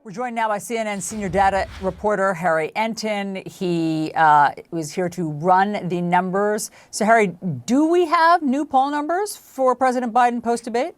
We're joined now by CNN senior data reporter Harry Enten. He was here to run the numbers. So, Harry, do we have new poll numbers for President Biden post-debate?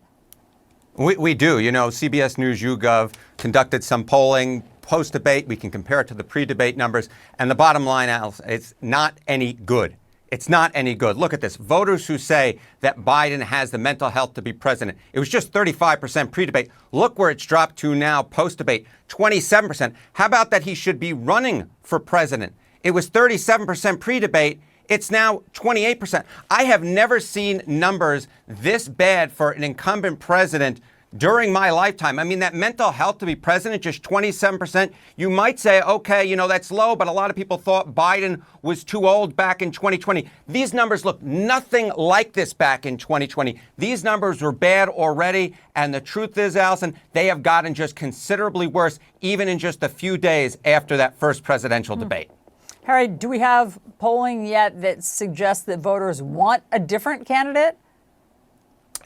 We do. You know, CBS News YouGov conducted some polling post-debate. We can compare it to the pre-debate numbers. And the bottom line, Alice, it's not any good. It's not any good. Look at this. Voters who say that Biden has the mental health to be president. It was just 35% pre-debate. Look where it's dropped to now post-debate, 27%. How about that he should be running for president? It was 37% pre-debate. It's now 28%. I have never seen numbers this bad for an incumbent president during my lifetime. I mean, that mental health to be president, just 27%. You might say, okay, you know, that's low, but a lot of people thought Biden was too old back in 2020. These numbers look nothing like this back in 2020. These numbers were bad already. And the truth is, Allison, they have gotten just considerably worse, even in just a few days after that first presidential debate. Harry, do we have polling yet that suggests that voters want a different candidate?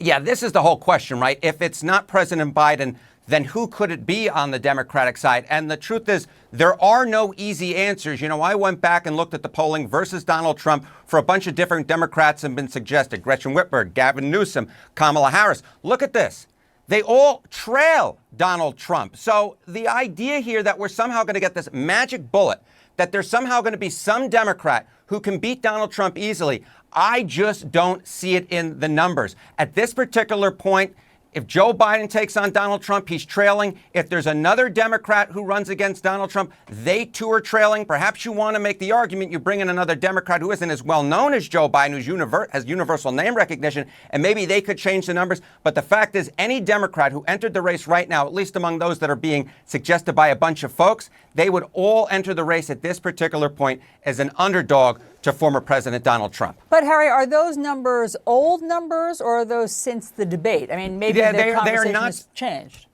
Yeah, this is the whole question, right? If it's not President Biden, then who could it be on the Democratic side? And the truth is, there are no easy answers. You know, I went back and looked at the polling versus Donald Trump for a bunch of different Democrats have been suggested. Gretchen Whitmer, Gavin Newsom, Kamala Harris. Look at this. They all trail Donald Trump. So the idea here that we're somehow going to get this magic bullet, that there's somehow going to be some Democrat who can beat Donald Trump easily, I just don't see it in the numbers. At this particular point, if Joe Biden takes on Donald Trump, he's trailing. If there's another Democrat who runs against Donald Trump, they too are trailing. Perhaps you want to make the argument you bring in another Democrat who isn't as well known as Joe Biden, who has universal name recognition, and maybe they could change the numbers. But the fact is, any Democrat who entered the race right now, at least among those that are being suggested by a bunch of folks, they would all enter the race at this particular point as an underdog to former President Donald Trump. But, Harry, are those numbers old numbers or are those since the debate? I mean, maybe the conversation has changed.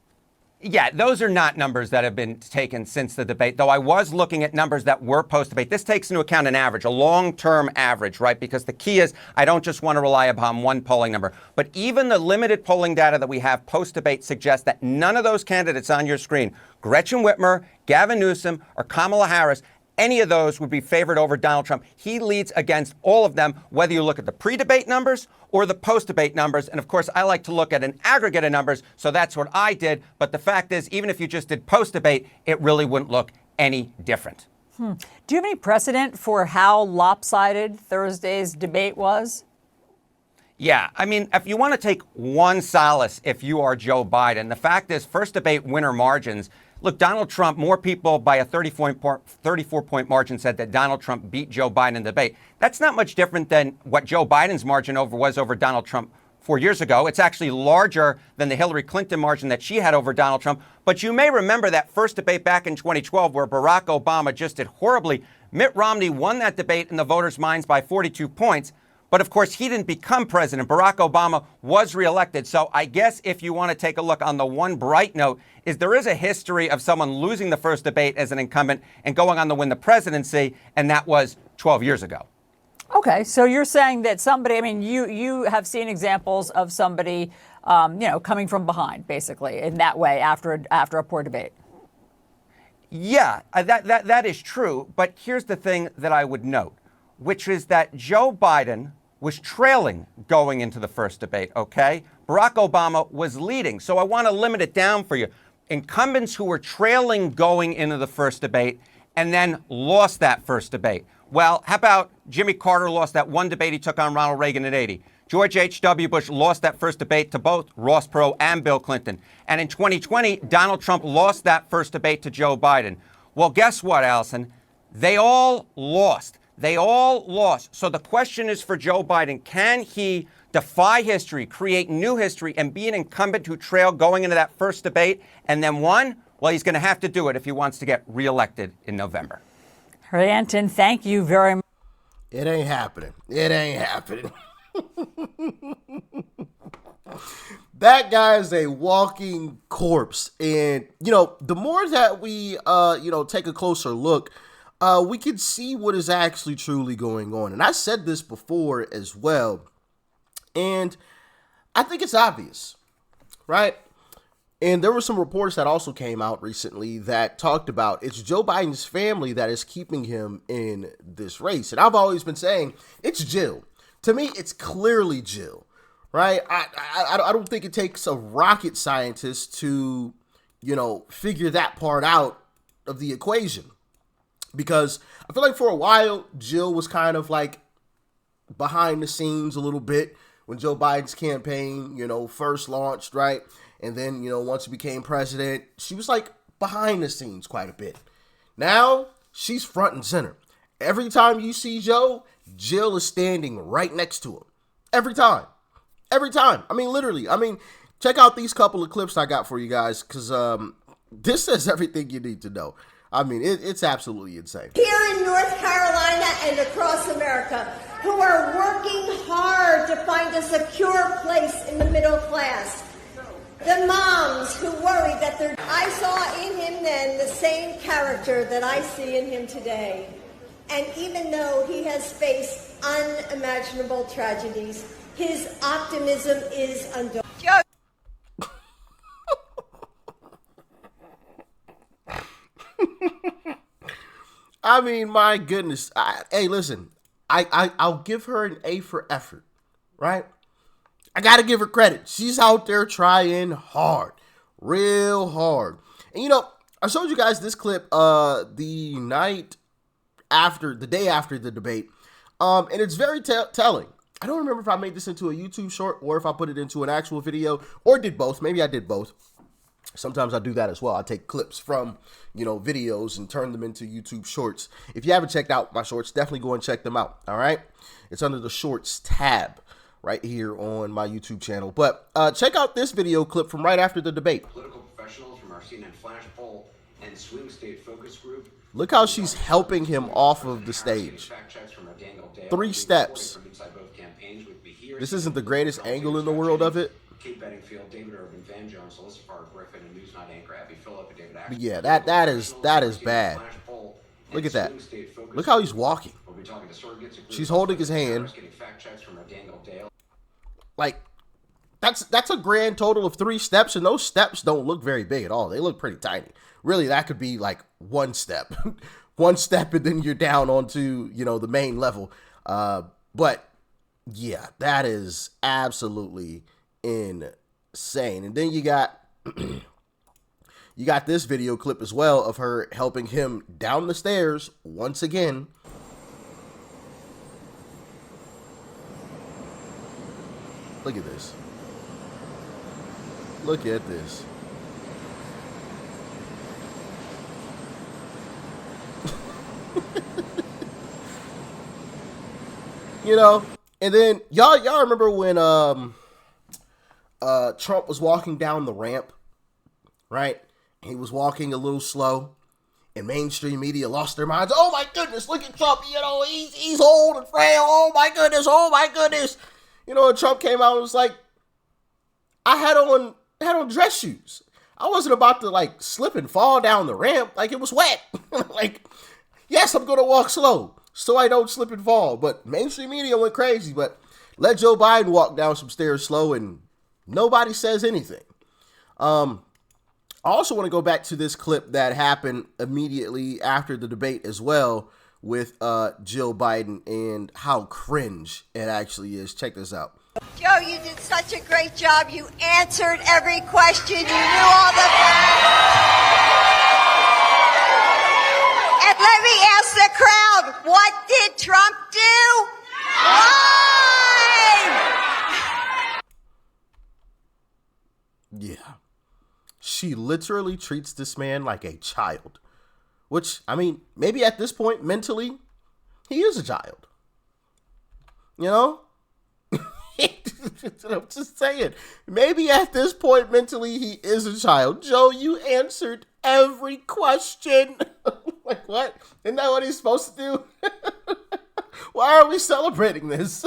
Yeah, those are not numbers that have been taken since the debate, though I was looking at numbers that were post-debate. This takes into account an average, a long-term average, right? Because the key is I don't just want to rely upon one polling number. But even the limited polling data that we have post-debate suggests that none of those candidates on your screen, Gretchen Whitmer, Gavin Newsom, or Kamala Harris, any of those would be favored over Donald Trump. He leads against all of them, whether you look at the pre-debate numbers or the post-debate numbers. And of course, I like to look at an aggregate of numbers, so that's what I did. But the fact is, even if you just did post-debate, it really wouldn't look any different. Do you have any precedent for how lopsided Thursday's debate was? Yeah, I mean, if you want to take one solace, if you are Joe Biden, the fact is, first debate winner margins. Look, Donald Trump, more people by a 34-point margin said that Donald Trump beat Joe Biden in the debate. That's not much different than what Joe Biden's margin was over Donald Trump 4 years ago. It's actually larger than the Hillary Clinton margin that she had over Donald Trump. But you may remember that first debate back in 2012 where Barack Obama just did horribly. Mitt Romney won that debate in the voters' minds by 42 points. But of course, he didn't become president. Barack Obama was reelected. So I guess if you want to take a look on the one bright note, is there is a history of someone losing the first debate as an incumbent and going on to win the presidency, and that was 12 years ago. Okay, so you're saying that somebody, I mean, you have seen examples of somebody, coming from behind, basically, in that way after a poor debate. Yeah, that is true. But here's the thing that I would note, which is that Joe Biden was trailing going into the first debate, okay? Barack Obama was leading. So I want to limit it down for you. Incumbents who were trailing going into the first debate and then lost that first debate. Well, how about Jimmy Carter lost that one debate he took on Ronald Reagan in '80. George H.W. Bush lost that first debate to both Ross Perot and Bill Clinton. And in 2020, Donald Trump lost that first debate to Joe Biden. Well, guess what, Allison? They all lost. They all lost. So the question is for Joe Biden, can he defy history, create new history, and be an incumbent who trailed going into that first debate and then won? Well, he's going to have to do it if he wants to get reelected in November. Harry Enten, thank you very much. It ain't happening. It ain't happening. That guy is a walking corpse. And, the more that we, take a closer look, we can see what is actually truly going on. And I said this before as well. And I think it's obvious, right? And there were some reports that also came out recently that talked about it's Joe Biden's family that is keeping him in this race. And I've always been saying it's Jill. To me, it's clearly Jill, right? I don't think it takes a rocket scientist to, figure that part out of the equation. Because I feel like for a while, Jill was kind of like behind the scenes a little bit when Joe Biden's campaign, first launched, right? And then, once he became president, she was like behind the scenes quite a bit. Now, she's front and center. Every time you see Joe, Jill is standing right next to him. Every time. Every time. I mean, literally. Check out these couple of clips I got for you guys, because this says everything you need to know. It's absolutely insane. Here in North Carolina and across America, who are working hard to find a secure place in the middle class. The moms who worry that I saw in him then the same character that I see in him today. And even though he has faced unimaginable tragedies, his optimism is undaunted. My goodness. Hey, listen, I'll give her an A for effort, right? I got to give her credit. She's out there trying hard, real hard. And, I showed you guys this clip the day after the debate, and it's very telling. I don't remember if I made this into a YouTube short or if I put it into an actual video or did both. Maybe I did both. Sometimes I do that as well. I take clips from, videos and turn them into YouTube shorts. If you haven't checked out my shorts, definitely go and check them out. All right. It's under the shorts tab right here on my YouTube channel. But check out this video clip from right after the debate. Political professionals from our CNN Flash Poll and Swing State Focus Group. Look how she's helping him off of the stage. 3 steps. This isn't the greatest angle in the world of it. Kate Bedingfield, David Urban, Van Jones, Alyssa Farr Griffin, and News Not Anchor Abby Phillip, and David Axel. But yeah, that is bad. Look at that. Look how he's walking. She's holding his hand. Like, that's a grand total of 3 steps, and those steps don't look very big at all. They look pretty tiny. Really, that could be like 1 step. 1 step, and then you're down onto, the main level. But yeah, that is absolutely insane. And then you got this video clip as well of her helping him down the stairs once again. Look at this. Look at this. And then y'all remember when Trump was walking down the ramp, right? He was walking a little slow, and mainstream media lost their minds. Oh my goodness, look at Trump, he's old and frail. Oh my goodness. And Trump came out and was like, I had on dress shoes. I wasn't about to slip and fall down the ramp. It was wet. Yes, I'm going to walk slow so I don't slip and fall. But mainstream media went crazy, but let Joe Biden walk down some stairs slow and nobody says anything. I also want to go back to this clip that happened immediately after the debate as well with Jill Biden and how cringe it actually is. Check this out. Joe, you did such a great job. You answered every question. You knew all the... And let me ask the crowd, what did Trump do? Why? Yeah. She literally treats this man like a child. Which, maybe at this point, mentally, he is a child. I'm just saying. Maybe at this point, mentally, he is a child. Joe, you answered every question. What? Isn't that what he's supposed to do? Why are we celebrating this?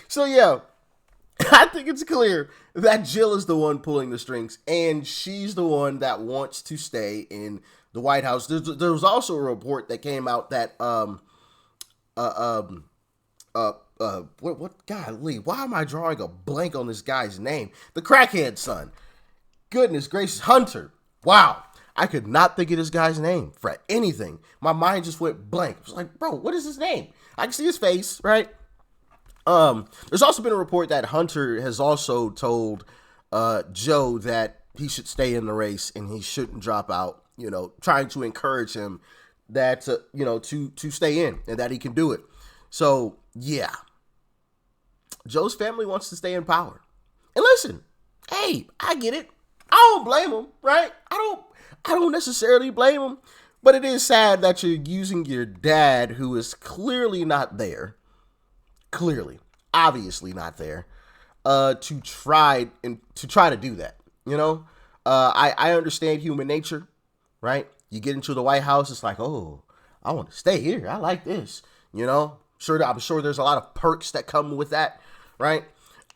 So, yeah. I think it's clear that Jill is the one pulling the strings, and she's the one that wants to stay in the White House. There was also a report that came out that what, golly, why am I drawing a blank on this guy's name? The crackhead son. Goodness gracious, Hunter. Wow. I could not think of this guy's name for anything. My mind just went blank. I was like, bro, what is his name? I can see his face, right? There's also been a report that Hunter has also told Joe that he should stay in the race and he shouldn't drop out, trying to encourage him that, to stay in and that he can do it. So, yeah. Joe's family wants to stay in power. And listen, hey, I get it. I don't blame him, right? I don't necessarily blame him, but it is sad that you're using your dad, who is clearly not there, obviously not there, to try to do that. I understand human nature, right? You get into the White House, it's like, oh, I want to stay here. I like this, I'm sure there's a lot of perks that come with that, right?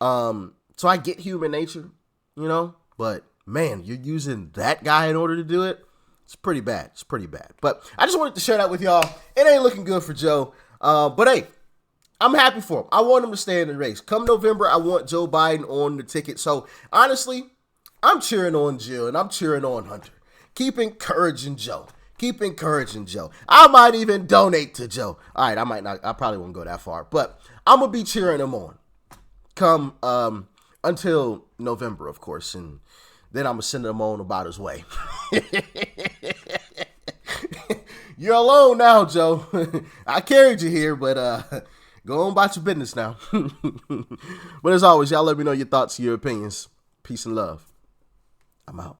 So I get human nature, but man, you're using that guy in order to do it. It's pretty bad. But I just wanted to share that with y'all. It ain't looking good for Joe. But hey, I'm happy for him. I want him to stay in the race. Come November, I want Joe Biden on the ticket. So honestly, I'm cheering on Jill and I'm cheering on Hunter. Keep encouraging Joe. I might even donate to Joe. All right, I probably won't go that far, but I'm going to be cheering him on. Come until November, of course, and then I'm going to send him on about his way. You're alone now, Joe. I carried you here, but go on about your business now. But as always, y'all let me know your thoughts, your opinions. Peace and love. I'm out.